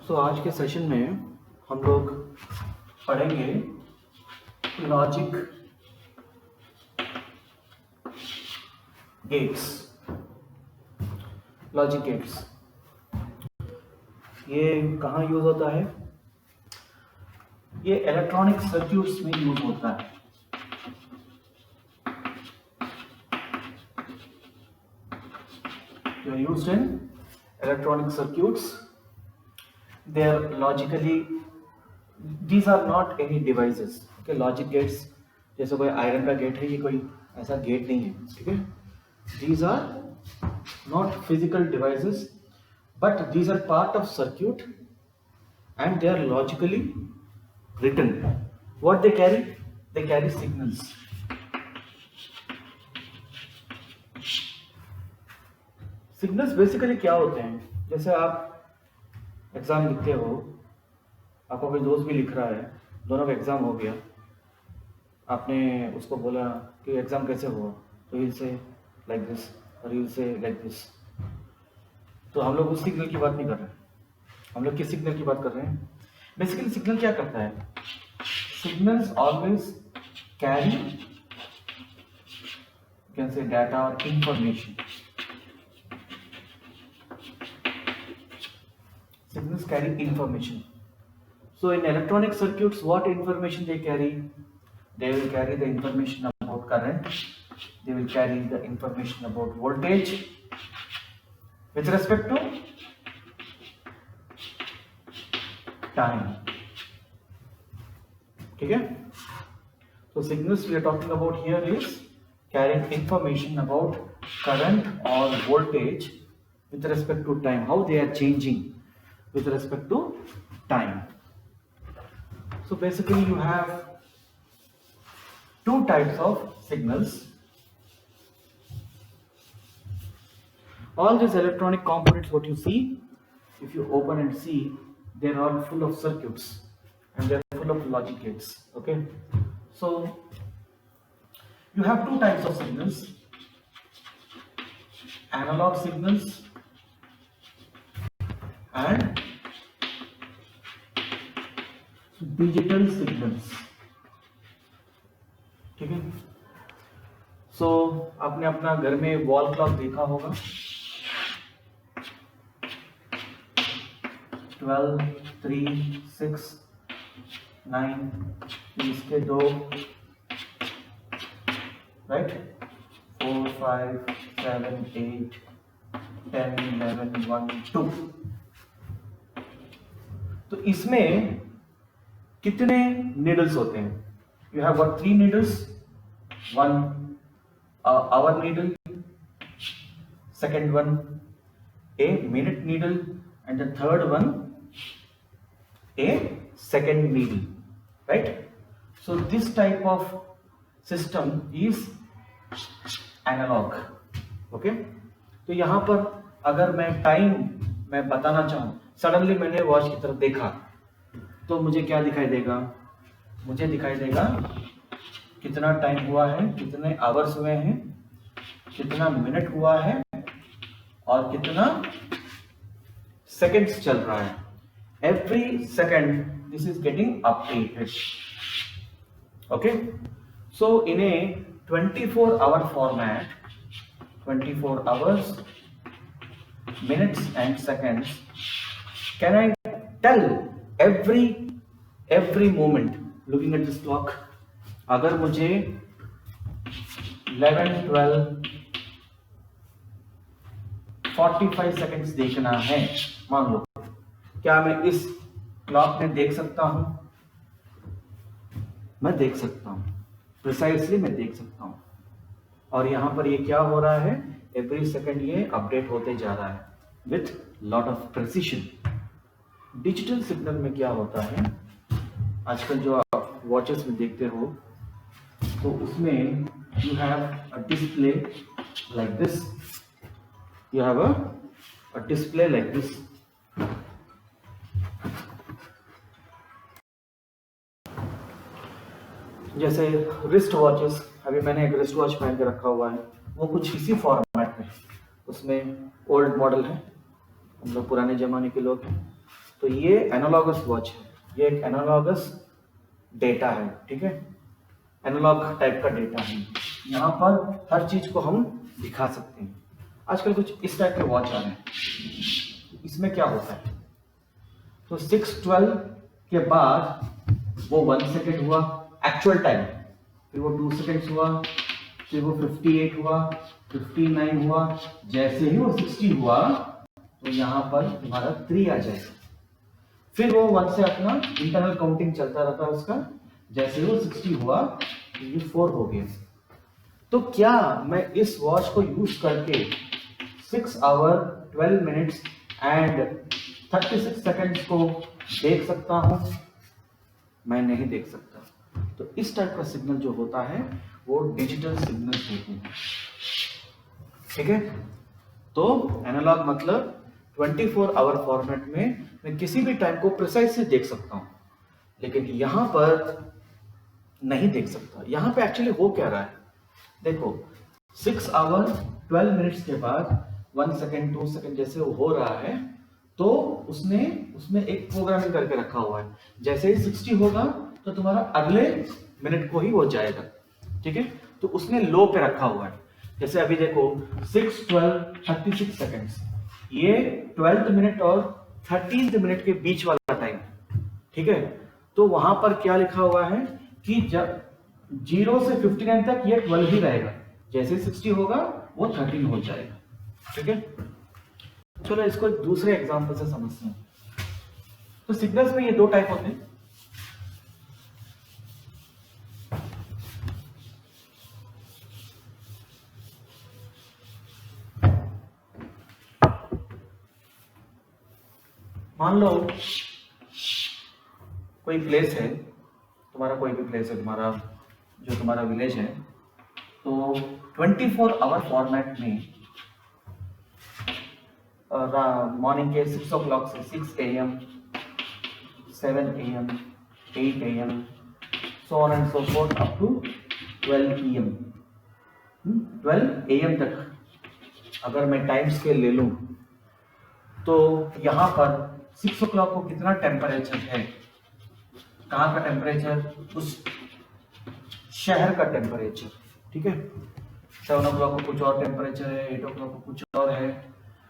तो आज के सेशन में हम लोग पढ़ेंगे लॉजिक गेट्स। लॉजिक गेट्स ये कहाँ यूज होता है? ये इलेक्ट्रॉनिक सर्क्यूट्स में यूज होता है। They are used in electronic circuits. They are logically, these are not any devices. Okay, logic gates जैसे कोई आयरन का गेट है, ये कोई ऐसा गेट नहीं है, ठीक है? These are not physical devices, but these are part of circuit and they are logically written. What they carry? They carry signals. Signals basically क्या होते हैं? जैसे आप एग्जाम लिखते हो, आपका कोई दोस्त भी लिख रहा है, दोनों का एग्जाम हो गया, आपने उसको बोला कि एग्जाम कैसे हुआ, तो यू से लाइक दिस और यू से लाइक दिस। तो हम लोग उस सिग्नल की बात नहीं कर रहे हैं, हम लोग किस सिग्नल की बात कर रहे हैं? बेसिकली सिग्नल क्या करता है? Signals always carry can say data और information. Signals carry information. So in electronic circuits, what information they carry? They will carry the information about current. They will carry the information about voltage. With respect to time. Okay? So signals we are talking about here is carrying information about current or voltage with respect to time. How they are changing with respect to time. So basically you have two types of signals. All these electronic components what you see, if you open and see, they are all full of circuits and they are full of logic gates. Okay, so you have two types of signals: analog signals and digital signals. ठीक है, सो आपने अपना घर में wall clock देखा होगा, 12, 3, 6, 9, इसके दो, राइट, 4, 5, 7, 8, 10, 11, 1, 2। तो इसमें कितने नीडल्स होते हैं? You have what 3 needles, one hour needle, second one a minute needle and the third one a second needle, right? So this type of system is analog. Okay, तो यहां पर अगर मैं टाइम मैं बताना चाहूं, सडनली मैंने वॉच की तरफ देखा तो मुझे क्या दिखाई देगा? मुझे दिखाई देगा कितना टाइम हुआ है, कितने आवर्स हुए हैं, कितना मिनट हुआ है और कितना सेकंड्स चल रहा है। Every second this is getting updated. Okay, so in A 24-hour format, 24 hours, minutes and seconds, can I tell every moment looking at this clock? अगर मुझे 11, 12, 45 seconds देखना है, मान लो, क्या मैं इस क्लॉक में देख सकता हूं? मैं देख सकता हूं, प्रिसाइसली मैं देख सकता हूं। और यहां पर ये क्या हो रहा है? एवरी सेकंड ये अपडेट होते जा रहा है with lot of precision. Digital signal में क्या होता है? आजकल जो आप वॉचेस में देखते हो, तो उसमें you have a display like this, you have a display like this. जैसे रिस्ट वॉचेस, अभी मैंने एक रिस्ट वॉच पहन के रखा हुआ है, वो कुछ इसी फॉर्मेट में, उसमें ओल्ड मॉडल है, हम लोग पुराने जमाने के लोग हैं, तो ये एनालॉगस वॉच है, ये एक एनालॉगस डेटा है, ठीक है, एनालॉग टाइप का डेटा है। यहाँ पर हर चीज को हम दिखा सकते हैं। आजकल कुछ इस टाइप के वॉच आ रहे हैं, इसमें क्या होता है, तो 6:12 के बाद वो 1 सेकेंड हुआ एक्चुअल टाइम, फिर वो 2 सेकेंड्स हुआ, फिर वो 58 हुआ, 59 हुआ, जैसे ही वो 60 हुआ तो यहाँ पर तुम्हारा 3 आ जाएगा। फिर वो 1 से अपना इंटरनल काउंटिंग चलता रहता है उसका, जैसे वो 60 हुआ तो ये 4 हो गया। तो क्या मैं इस वॉच को यूज करके 6 आवर 12 मिनट्स एंड 36 सेकेंड्स को देख सकता हूं? मैं नहीं देख सकता। तो इस टाइप का सिग्नल जो होता है वो डिजिटल सिग्नल होते हैं, ठीक है। तो एनालॉग मतलब 24 आवर फॉर्मेट में मैं किसी भी टाइम को प्रिसाइसली देख सकता हूं, लेकिन यहां पर नहीं देख सकता। यहां पे एक्चुअली हो क्या रहा है, देखो 6 आवर 12 मिनट्स के बाद 1 सेकेंड 2 सेकेंड जैसे वो हो रहा है, तो उसमें एक प्रोग्रामिंग करके रखा हुआ है, जैसे ही 60 होगा तो तुम्हारा अगले मिनट को ही वो जाएगा, ठीक है। तो उसने लो पे रखा हुआ है। जैसे अभी देखो 6 12 36 सेकेंड्स, ये 12th मिनट और 13th मिनट के बीच वाला टाइम, ठीक है। तो वहां पर क्या लिखा हुआ है कि जब 0 से 59 तक ये 12 ही रहेगा, जैसे 60 होगा वो 13 हो जाएगा, ठीक है। चलो इसको एक दूसरे एग्जांपल से समझते हैं। तो सिग्नल्स में ये 2 टाइप होते हैं, मान लो कोई प्लेस है तुम्हारा, कोई भी प्लेस है तुम्हारा, जो तुम्हारा विलेज है, तो 24 आवर फॉर्मेट में मॉर्निंग के 6 o'clock से 6 AM 7 AM 8 AM so on and so forth up to 12 PM 12 AM तक अगर मैं टाइम स्केल ले लूं, तो यहाँ पर 6 o'clock को कितना टेम्परेचर है, कहाँ का टेम्परेचर, उस शहर का टेम्परेचर, ठीक है। 7 o'clock को कुछ और टेम्परेचर है, 8 o'clock को कुछ और है,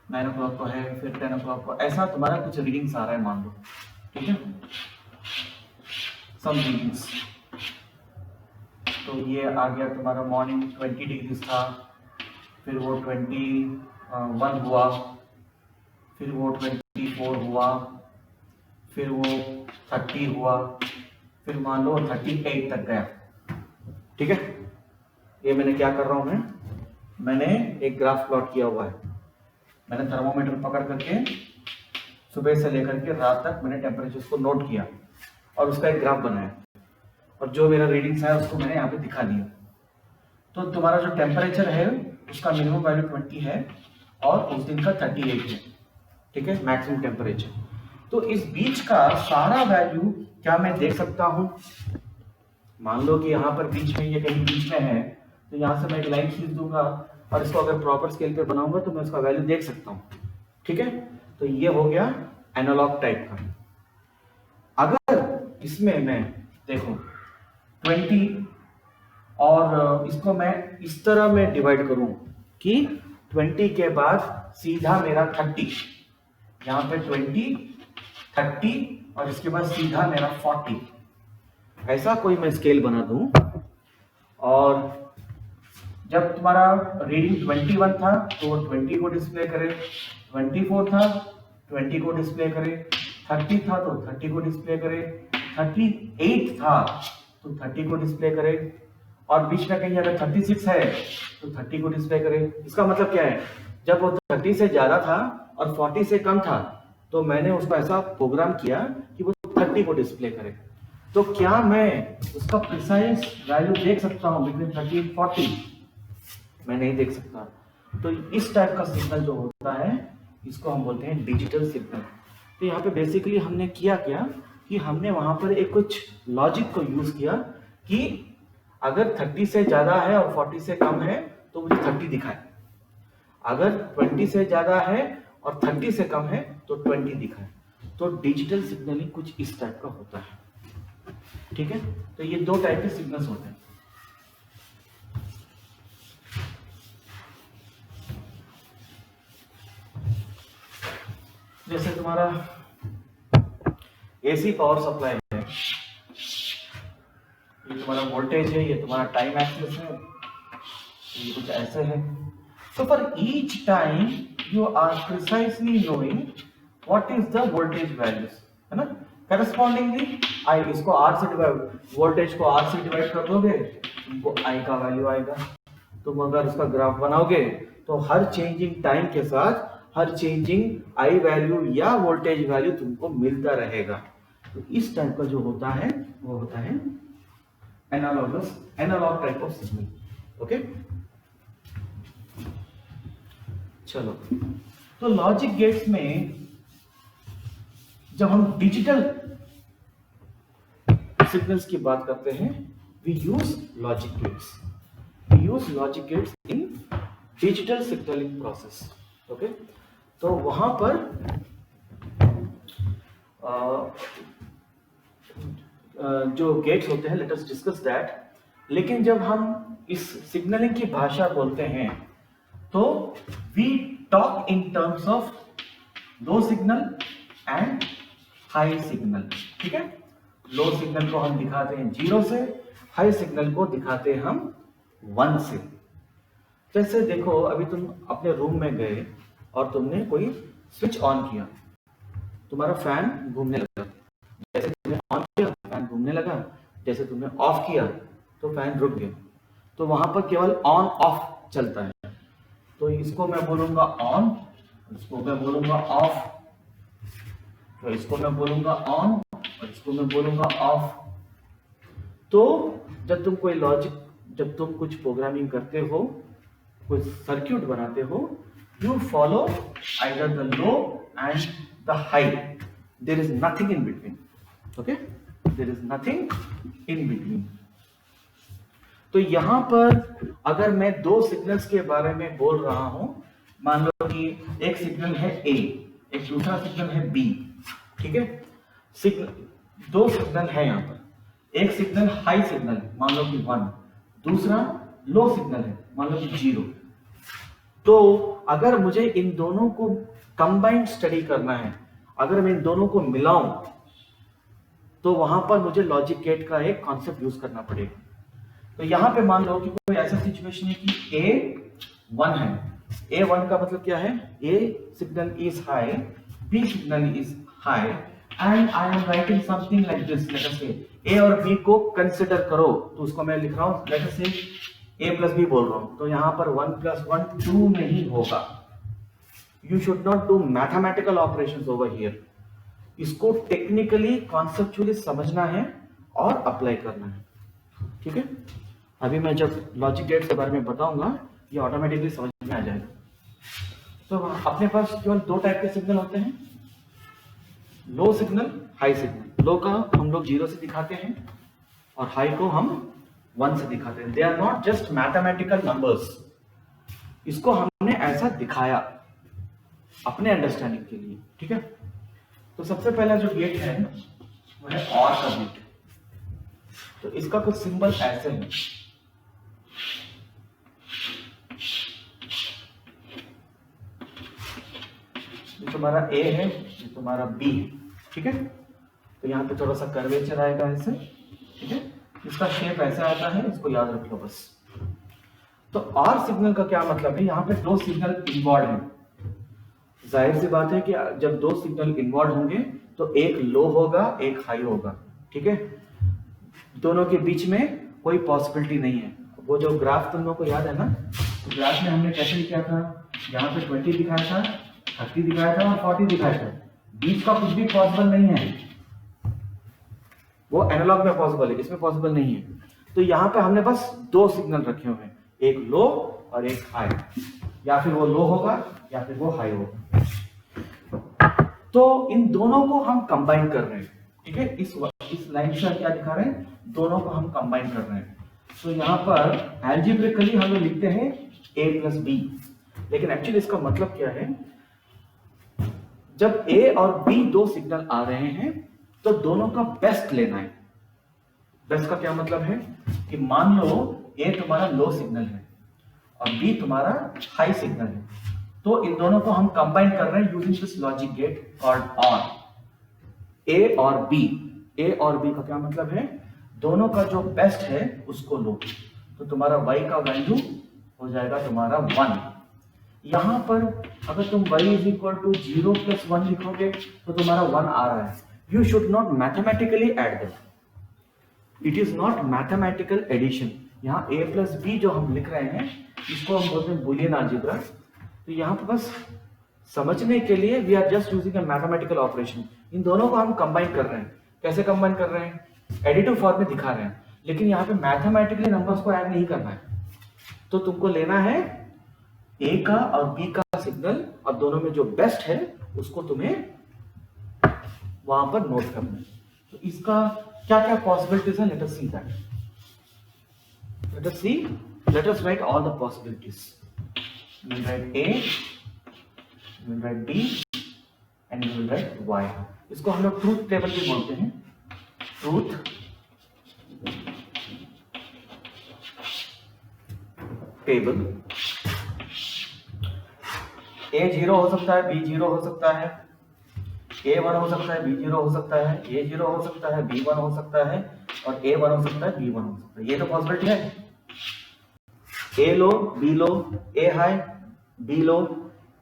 9 o'clock को है, फिर 10 o'clock को, ऐसा तुम्हारा कुछ रीडिंग्स आ रहा है मान लो, ठीक है, सम रीडिंग्स। तो ये आ गया तुम्हारा मॉर्निंग 20 डिग्रीज था, फिर वो 21 हुआ, फिर वो 24 हुआ, फिर वो 30 हुआ, फिर मान लो 38 तक गया, ठीक है। ये मैंने क्या कर रहा हूं, मैंने एक ग्राफ प्लॉट किया हुआ है। मैंने थर्मोमीटर पकड़ करके सुबह से लेकर के रात तक मैंने टेम्परेचर को नोट किया और उसका एक ग्राफ बनाया, और जो मेरा रीडिंग्स है उसको मैंने यहाँ पे दिखा दिया। तो तुम्हारा जो टेम्परेचर है उसका मिनिमम वैल्यू 20 है और उस दिन का 38 है, ठीक है, मैक्सिमम टेम्परेचर। तो इस बीच का सारा वैल्यू क्या मैं देख सकता हूं? मान लो कि यहाँ पर बीच में, ये कहीं बीच में है, तो यहाँ से मैं एक लाइन खींच दूंगा और इसको अगर प्रॉपर स्केल पे बनाऊंगा तो मैं उसका वैल्यू देख सकता हूँ, ठीक है। तो ये हो गया एनालॉग टाइप का। अगर इसमें मैं देखो 20 और इसको मैं इस तरह में डिवाइड करूं कि 20 के बाद सीधा मेरा 30, यहाँ पे 20 30 और इसके बाद सीधा मेरा 40, ऐसा कोई मैं स्केल बना दूं, और जब तुम्हारा रीडिंग 21 था तो वो 20 को डिस्प्ले करे, 24 था 20 को डिस्प्ले करे, 30 था तो 30 को डिस्प्ले करे, 38 था तो 30 को डिस्प्ले करे, और बीच में कहीं अगर 36 है तो 30 को डिस्प्ले करे। इसका मतलब क्या है, जब वो 30 से ज्यादा था और 40 से कम था तो मैंने उसको ऐसा प्रोग्राम किया कि वो 30 को डिस्प्ले करे। तो क्या मैं उसका प्रिसाइज वैल्यू देख सकता हूँ बिटवीन 30 और 40? मैं नहीं देख सकता। तो इस टाइप का सिग्नल जो होता है इसको हम बोलते हैं डिजिटल सिग्नल। तो यहाँ पे बेसिकली हमने किया क्या कि हमने वहां पर एक कुछ लॉजिक को यूज किया कि अगर 30 से ज्यादा है और 40 से कम है तो मुझे 30 दिखाए, अगर 20 से ज्यादा है और 30 से कम है तो 20 दिखाए। तो डिजिटल सिग्नलिंग कुछ इस टाइप का होता है, ठीक है। तो ये दो टाइप के सिग्नल्स होते हैं। जैसे तुम्हारा एसी पावर सप्लाई है, ये तुम्हारा वोल्टेज है, ये तुम्हारा टाइम एक्सिस है, ये कुछ ऐसे है। So for each time you are precisely knowing what is the voltage values, है ना। Correspondingly I इसको R से डिवाइड, वोल्टेज को R से डिवाइड कर दोगे, तुमको I का वैल्यू आएगा। तुम अगर उसका ग्राफ बनाओगे तो हर चेंजिंग टाइम के साथ हर चेंजिंग I वैल्यू या वोल्टेज वैल्यू तुमको मिलता रहेगा। तो इस टाइप का जो होता है वो होता है analog type of signal, okay. चलो, तो लॉजिक गेट्स में जब हम डिजिटल सिग्नल्स की बात करते हैं, we use logic gates in digital signalling process, okay. तो वहां पर जो गेट्स होते हैं, लेट अस डिस्कस दैट। लेकिन जब हम इस सिग्नलिंग की भाषा बोलते हैं तो we talk in terms of low signal and high signal, ठीक है। लो सिग्नल को हम दिखाते हैं 0 से, हाई सिग्नल को दिखाते हैं हम 1 से। जैसे देखो, अभी तुम अपने रूम में गए और तुमने कोई स्विच ऑन किया, तुम्हारा फैन घूमने लगा। जैसे तुमने ऑन किया फैन घूमने लगा, जैसे तुमने ऑफ किया तो फैन रुक गया। तो वहां पर केवल ऑन ऑफ चलता है। तो इसको मैं बोलूंगा ऑन, इसको मैं बोलूंगा ऑफ, तो इसको मैं बोलूंगा ऑन और इसको मैं बोलूंगा ऑफ। तो जब तुम कुछ प्रोग्रामिंग करते हो, कुछ सर्किट बनाते हो, you follow either the low and the high, there is nothing in between, okay, there is nothing in between. तो यहां पर अगर मैं दो सिग्नल्स के बारे में बोल रहा हूं, मान लो कि एक सिग्नल है A, एक दूसरा सिग्नल है B, ठीक है। दो सिग्नल है यहां पर, एक सिग्नल हाई सिग्नल मान लो कि 1, दूसरा लो सिग्नल है मान लो कि 0। तो अगर मुझे इन दोनों को कंबाइंड स्टडी करना है, अगर मैं इन दोनों को मिलाऊं, तो वहां पर मुझे लॉजिक गेट का एक कॉन्सेप्ट यूज करना पड़ेगा। तो यहां पे मान लो कि कोई ऐसा सिचुएशन है कि A1 है। A1 का मतलब क्या है? A signal is high, B signal is high, and I am writing something like this. Let us say A or B को कंसिडर करो, तो उसको मैं लिख रहा हूं, let us say A plus B बोल रहा हूं। तो यहां पर 1 plus 1 2 नहीं होगा। You should not do mathematical operations over here. इसको टेक्निकली कॉन्सेप्चुअली समझना है और अप्लाई करना है, ठीक है। अभी मैं जब लॉजिक गेट्स के बारे में बताऊंगा, ये ऑटोमेटिकली समझ में आ जाएगा। तो अपने पास केवल दो टाइप के सिग्नल होते हैं, लो सिग्नल, हाई सिग्नल। लो का हम लोग 0 से दिखाते हैं और हाई को हम 1 से दिखाते हैं। They are not just mathematical numbers, इसको हमने ऐसा दिखाया अपने अंडरस्टैंडिंग के लिए, ठीक है। तो सबसे पहला जो गेट है वो है और का गेट। तो इसका कुछ सिंबल ऐसे है, ये तुम्हारा A है, ये तुम्हारा B है, ठीक है। तो यहाँ पे थोड़ा सा कर्वेचर आएगा ऐसे, ठीक है। इसका शेप ऐसे आता है, इसको याद रख लो बस। तो और सिग्नल का क्या मतलब है? यहाँ पे दो सिग्नल इन्वॉल्व हैं। जाहिर सी बात है कि जब दो सिग्नल इन्वॉल्व होंगे तो एक लो होगा, एक हाई होगा, ठीक है। दोनों के बीच में कोई पॉसिबिलिटी नहीं है। वो जो ग्राफ तुम लोगों को याद है ना, तो ग्राफ में हमने कैसे किया था? यहाँ पे 20 दिखाया था, 30 दिखाया था और 40 दिखाया था। बीच का कुछ भी पॉसिबल नहीं है। वो एनालॉग में पॉसिबल है, इसमें पॉसिबल नहीं है। तो यहाँ पे हमने बस दो सिग्नल रखे हुए हैं, एक लो और एक हाई। या फिर वो लो होगा या फिर वो हाई होगा। तो इन दोनों को हम कंबाइन कर रहे हैं, ठीक है। इस लाइन से क्या दिखा रहे हैं? दोनों को हम कंबाइन कर रहे हैं। तो यहाँ पर एल्जेब्रिकली हम लोग लिखते हैं A plus B, लेकिन एक्चुअली इसका मतलब क्या है? जब ए और बी दो सिग्नल आ रहे हैं तो दोनों का बेस्ट लेना है। बेस्ट का क्या मतलब है कि मान लो ए तुम्हारा लो सिग्नल है और बी तुम्हारा हाई सिग्नल है, तो इन दोनों को हम कंबाइन कर रहे हैं using this logic gate called or. A और बी, ए और बी का क्या मतलब है, दोनों का जो बेस्ट है उसको लो, तो तुम्हारा y का वैल्यू हो जाएगा तुम्हारा 1। यहां पर अगर तुम y is equal to 0 plus 1 लिखोगे तो तुम्हारा 1 आ रहा है। You should not mathematically add that, it is not mathematical addition. यहाँ a प्लस बी जो हम लिख रहे हैं इसको हम बोलते हैं बुलियन अलजेब्रा। तो यहाँ पर बस समझने के लिए we are just using a mathematical operation. इन दोनों को हम कंबाइन कर रहे हैं। कैसे कंबाइन कर रहे हैं, एडिटिव फॉर्म में दिखा रहे हैं, लेकिन यहाँ पे मैथमेटिकली नंबर्स को ऐड नहीं करना है। तो तुमको लेना है ए का और बी का सिग्नल और दोनों में जो बेस्ट है उसको तुम्हें वहां पर नोट करना है। तो इसका क्या क्या पॉसिबिलिटीज है, let us see that. Let us right all the possibilities. We will write A, we will write B and we will write Y। इसको हम लोग ट्रूथ टेबल भी बोलते हैं। Truth table. A 0 हो सकता है, B 0 हो सकता है, A 1 हो सकता है, B 0 हो सकता है, A 0 हो सकता है, B 1 हो सकता है और A 1 हो सकता है, B 1 हो सकता है। ये तो पॉसिबिलिटी है। A low, B low, A high, B low,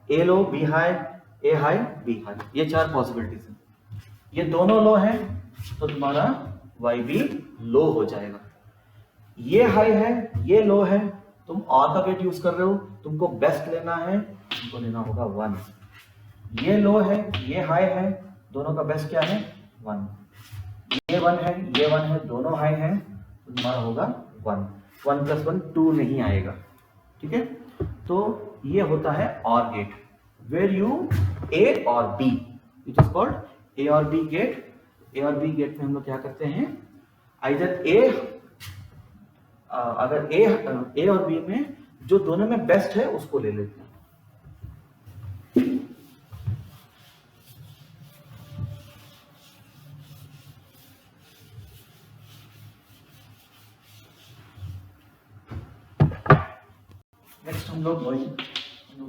A low, B high, A high, B high, ये चार पॉसिबिलिटीज हैं। ये दोनों लो हैं तो तुम्हारा Y भी लो हो जाएगा। ये हाई है, ये लो है, तुम और का गेट यूज कर रहे हो, तुमको बेस्ट लेना है, तुमको लेना होगा 1। ये लो है, ये हाई है, दोनों का बेस्ट क्या है 1। ये 1 है, ये 1 है, दोनों हाई हैं, तो तुम्हारा होगा 1। 1 + 1 2 नहीं आएगा, ठीक है। तो ये होता है OR gate, where you A or B, it is called A or B gate. A or B gate में हम लोग क्या करते हैं, आइदर अगर A और B में जो दोनों में बेस्ट है उसको ले लेते हैं। नेक्स्ट हम लोग वही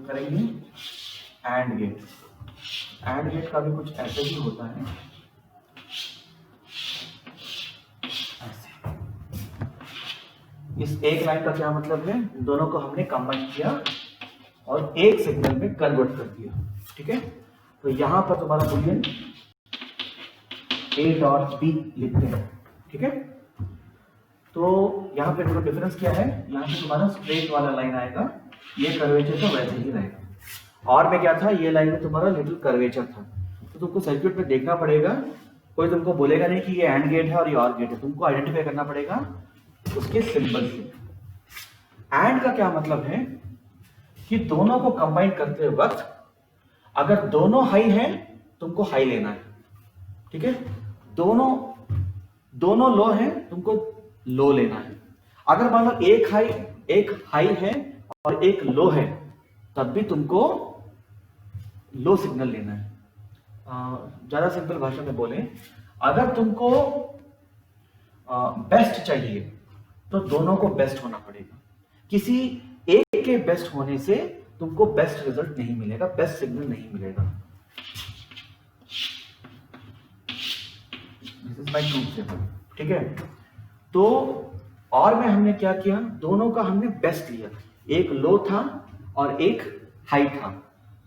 करेंगे एंड गेट। एंड गेट का भी कुछ ऐसे ही होता है, ऐसे। इस एक लाइन का क्या मतलब है, दोनों को हमने कंबाइन किया और एक सिग्नल में कन्वर्ट कर दिया, ठीक है। तो यहां पर तुम्हारा बुलियन A.B लिखते हैं, ठीक है। तो यहाँ पे देखो डिफरेंस क्या है, यहाँ पे तुम्हारा स्ट्रेट वाला लाइन आएगा, ये कर्वेचर तो वैसे ही रहेगा। और में क्या था, ये लाइन में तुम्हारा लिटिल कर्वेचर था। तो तुमको सर्किट में देखना पड़ेगा, कोई तुमको बोलेगा नहीं कि ये एंड गेट है और ये ऑर गेट है, तुमको आइडेंटिफाई करना पड़ेगा उसके सिंबल से। एंड का क्या मतलब है कि दोनों को कंबाइन करते वक्त अगर दोनों हाई हैं तुमको हाई लेना है, ठीक है। दोनों लो हैं तुमको लो लेना है। अगर मान लो एक हाई है और एक लो है तब भी तुमको लो सिग्नल लेना है। ज्यादा सिंपल भाषा में बोले, अगर तुमको बेस्ट चाहिए तो दोनों को बेस्ट होना पड़ेगा। किसी एक के बेस्ट होने से तुमको बेस्ट रिजल्ट नहीं मिलेगा, बेस्ट सिग्नल नहीं मिलेगा। This is my truth table, ठीक है। तो और में हमने क्या किया, दोनों का हमने बेस्ट लिया, एक लो था और एक हाई था,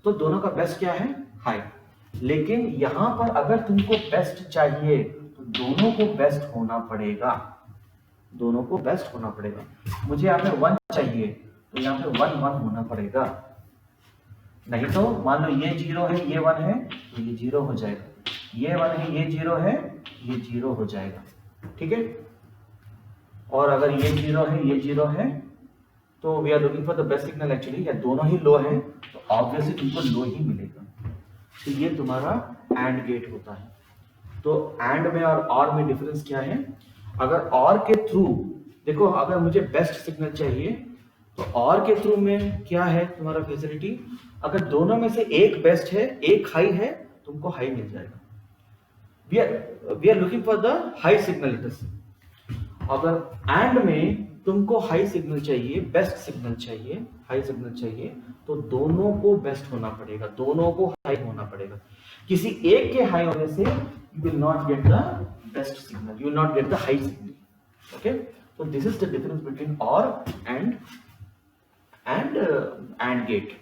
तो दोनों का बेस्ट क्या है हाई। लेकिन यहां पर अगर तुमको बेस्ट चाहिए तो दोनों को बेस्ट होना पड़ेगा, दोनों को बेस्ट होना पड़ेगा। मुझे यहाँ पे 1 चाहिए तो यहाँ पे 1 1 होना पड़ेगा, नहीं तो मान लो ये 0 है ये 1 है तो ये 0 हो जाएगा, ये 1 है ये 0 है ये 0 हो जाएगा, ठीक है। और अगर ये 0 है ये 0 है तो we are looking for the best signal actually, या दोनों ही लो है तो ऑब्वियसली तुमको लो ही मिलेगा। तो ये तुम्हारा एंड गेट होता है। तो एंड में और में डिफरेंस क्या है, अगर और के थ्रू देखो, अगर मुझे बेस्ट सिग्नल चाहिए तो और के थ्रू में क्या है तुम्हारा फैसिलिटी, अगर दोनों में से एक बेस्ट है एक हाई है तुमको हाई मिल जाएगा। We are looking for the high signal. अगर एंड में तुमको हाई सिग्नल चाहिए, बेस्ट सिग्नल चाहिए, हाई सिग्नल चाहिए, तो दोनों को बेस्ट होना पड़ेगा, दोनों को हाई होना पड़ेगा। किसी एक के हाई होने से you will not get the best signal, you will not get the high signal. Okay, so this is the difference between OR and gate.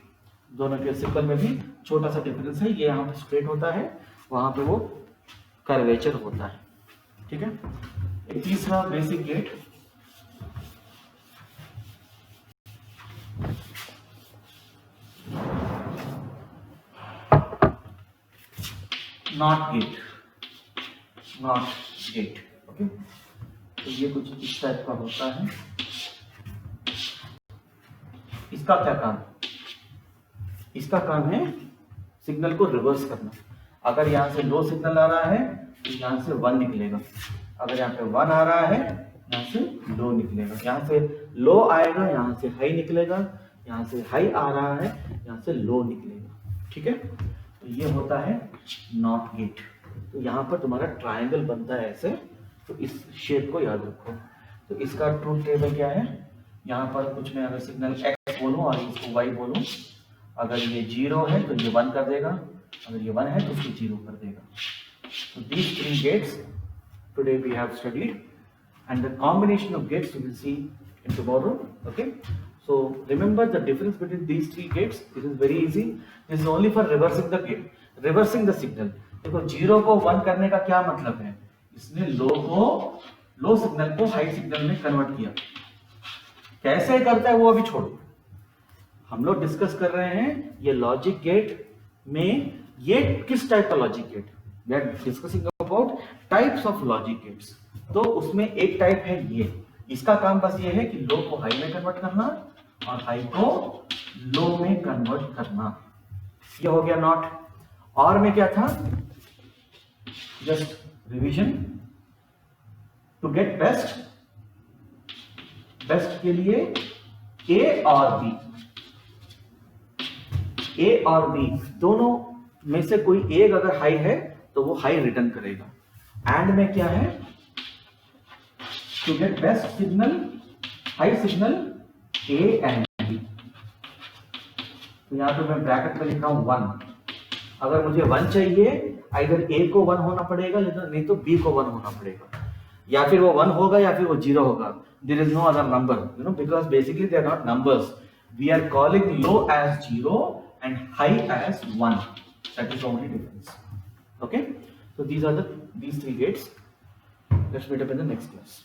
दोनों के सिंबल में भी छोटा सा डिफरेंस है, ये यहाँ पे स्ट्रेट होता है, वहां पे वो कर्वेचर होता है। ठीक है, एक तीसरा basic gate, not gate, not gate. Okay, तो ये कुछ इस टाइप का होता है। इसका क्या काम? इसका काम है सिग्नल को रिवर्स करना। अगर यहां से लो सिग्नल आ रहा है तो यहां से 1 निकलेगा, अगर यहाँ पे 1 आ रहा है यहाँ से लो निकलेगा, यहाँ से लो आएगा यहाँ से हाई निकलेगा, यहाँ से हाई आ रहा है यहाँ से लो निकलेगा। ठीक है, तो ये होता है नॉट गेट। तो यहाँ पर तुम्हारा ट्रायंगल बनता है ऐसे, तो इस शेप को याद रखो। तो इसका ट्रूथ टेबल क्या है? यहाँ पर कुछ मैं अगर सिग्नल x बोलूं और इसको y बोलूं, अगर ये 0 है तो ये 1 कर देगा, अगर ये 1 है तो उसको 0 कर देगा। So these 3 gates today we have studied, and the combination of gates we will see in tomorrow. Okay, so remember the difference between these 3 gates. This is very easy. This is only for reversing the gate, reversing the signal. देखो 0 को 1 करने का क्या मतलब है? इसने low signal को high signal में कन्वर्ट किया। कैसे करता है वो अभी छोड़ो, हम लोग डिस्कस कर रहे हैं ये लॉजिक गेट में ये किस टाइप का logic gate. We are discussing about types of logic gates. तो उसमें एक टाइप है ये, इसका काम बस ये है कि लो को हाई में कन्वर्ट करना और हाई को लो में कन्वर्ट करना। ये हो गया नॉट। और में क्या था? Just revision, to get best, best के लिए ए और बी, ए और बी दोनों में से कोई एक अगर हाई है तो वो हाई रिटर्न करेगा। एंड में क्या है? To get best signal, high signal A and B. तो यहां पे मैं ब्रैकेट में लिख रहा हूं 1। अगर मुझे 1 चाहिए, इधर ए को 1 होना पड़ेगा, नहीं तो बी को 1 होना पड़ेगा, या फिर वो 1 होगा या फिर वो 0 होगा। There is no other number, you know, because basically they are not numbers. We are calling low as 0 and high as 1. That is the only difference. Okay, so these 3 gates. Let's meet up in the next class.